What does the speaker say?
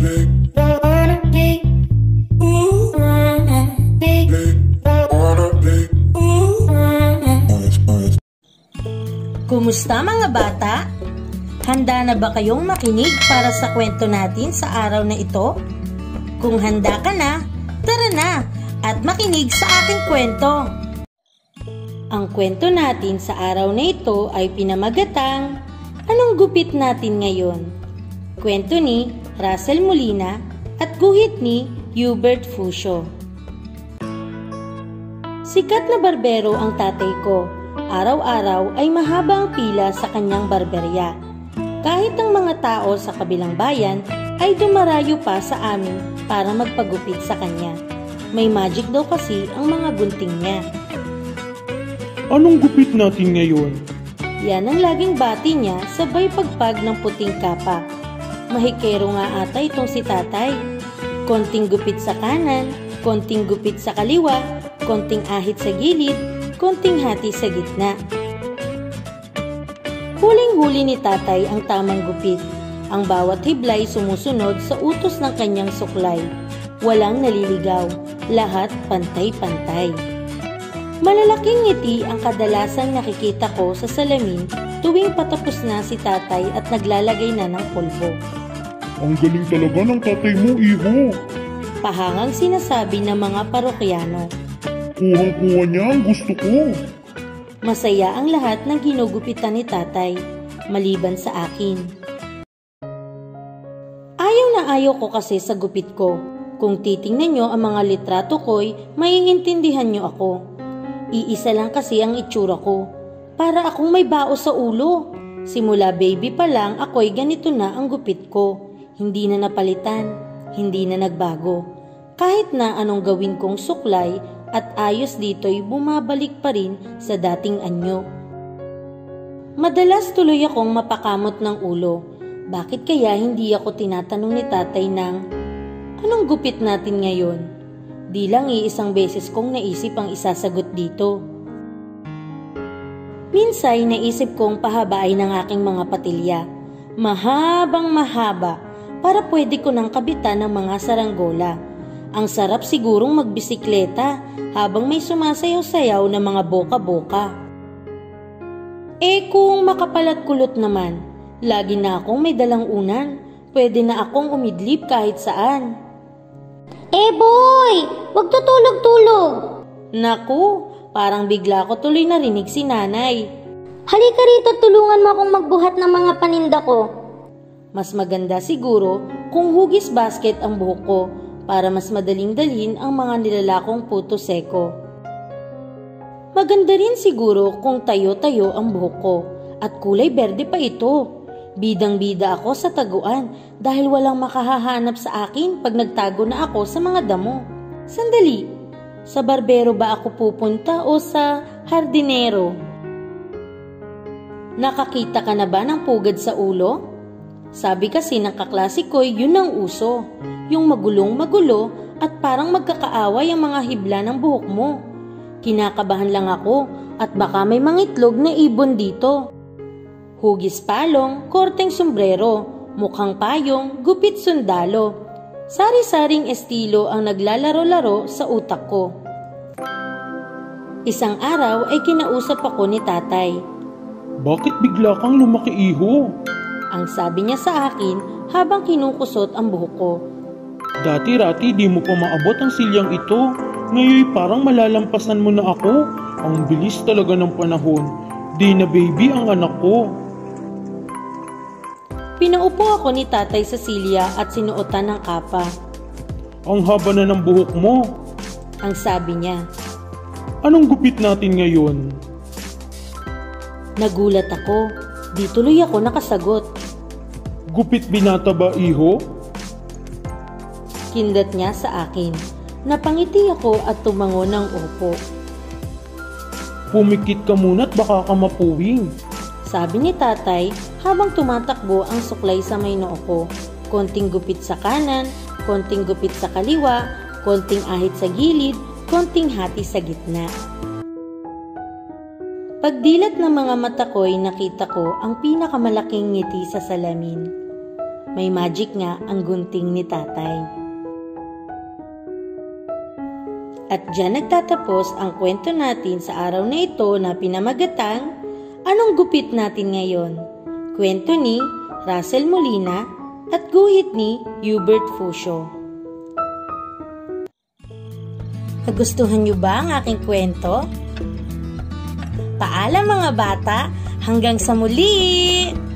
Kumusta mga bata? Handa na ba kayong makinig para sa kwento natin sa araw na ito? Kung handa ka na, tara na at makinig sa aking kwento. Ang kwento natin sa araw na ito ay pinamagatang Anong Gupit Natin Ngayon? Kwento ni Russell Molina at guhit ni Hubert Fucio. Sikat na barbero ang tatay ko. Araw-araw ay mahaba ang pila sa kanyang barberya. Kahit ang mga tao sa kabilang bayan ay dumarayo pa sa amin para magpagupit sa kanya. May magic daw kasi ang mga gunting niya. Anong gupit natin ngayon? Yan ang laging bati niya sabay pagpag ng puting kapa. Mahikero nga ata itong si tatay. Konting gupit sa kanan, konting gupit sa kaliwa, konting ahit sa gilid, konting hati sa gitna. Huling-huli ni tatay ang tamang gupit. Ang bawat hiblay sumusunod sa utos ng kanyang suklay. Walang naliligaw, lahat pantay-pantay. Malalaking ngiti ang kadalasang nakikita ko sa salamin tuwing patapos na si tatay at naglalagay na ng pulbo. Ang galing talaga ng tatay mo, iho. Pahangang sinasabi ng mga parokyano. Kuhang-kuha niya ang gusto ko. Masaya ang lahat ng ginugupitan ni tatay, maliban sa akin. Ayaw na ayaw ko kasi sa gupit ko. Kung titingnan nyo ang mga litrato ko'y maiintindihan nyo ako. Iisa lang kasi ang itsura ko. Para akong may bao sa ulo. Simula baby pa lang ako'y ganito na ang gupit ko. Hindi na napalitan, hindi na nagbago. Kahit na anong gawin kong suklay at ayos dito'y bumabalik pa rin sa dating anyo. Madalas tuloy akong mapakamot ng ulo. Bakit kaya hindi ako tinatanong ni tatay ng, anong gupit natin ngayon? Di lang iisang beses kong naisip ang isasagot dito. Minsay naisip kong pahabain ng aking mga patilya. Mahabang mahaba para pwede ko nang kabitan ng mga saranggola. Ang sarap sigurong magbisikleta habang may sumasayaw-sayaw na mga boka-boka. Kung makapalat kulot naman, lagi na akong may dalang unan. Pwede na akong umidlip kahit saan. Boy! Wag tutulog-tulog! Naku, parang bigla ko tuloy narinig si nanay. Halika rito, tulungan mo akong magbuhat ng mga paninda ko. Mas maganda siguro kung hugis basket ang buhok ko para mas madaling dalhin ang mga nilalakong puto seko. Maganda rin siguro kung tayo-tayo ang buhok ko at kulay berde pa ito. Bidang-bida ako sa taguan dahil walang makahahanap sa akin pag nagtago na ako sa mga damo. Sandali, sa barbero ba ako pupunta o sa hardinero? Nakakita ka na ba ng pugad sa ulo? Sabi kasi ng kaklase ko, yun ang uso. Yung magulong-magulo at parang magkakaaway ang mga hibla ng buhok mo. Kinakabahan lang ako at baka may mga itlog na ibon dito. Hugis palong, korteng sombrero, mukhang payong, gupit sundalo. Sari-saring estilo ang naglalaro-laro sa utak ko. Isang araw ay kinausap ako ni tatay. Bakit bigla kang lumaki, iho? Ang sabi niya sa akin habang kinukusot ang buhok ko. Dati-rati di mo pa maabot ang silyang ito. Ngayon parang malalampasan mo na ako. Ang bilis talaga ng panahon. Di na baby ang anak ko. Pinaupo ako ni tatay sa silya at sinuotan ng kapa. Ang haba na ng buhok mo. Ang sabi niya. Anong gupit natin ngayon? Nagulat ako. Di tuloy ako nakasagot. Gupit binata ba, iho? Kindat niya sa akin. Napangiti ako at tumango ng opo. Pumikit ka muna at baka ka mapuwing. Sabi ni tatay habang tumatakbo ang suklay sa may noo ko. Konting gupit sa kanan, konting gupit sa kaliwa, konting ahit sa gilid, konting hati sa gitna. Pagdilat ng mga mata ko'y nakita ko ang pinakamalaking ngiti sa salamin. May magic nga ang gunting ni tatay. At dyan nagtatapos ang kwento natin sa araw na ito na pinamagatang Anong Gupit Natin Ngayon? Kwento ni Russell Molina at guhit ni Hubert Fucio. Nagustuhan niyo ba ang aking kwento? Paalam mga bata, hanggang sa muli!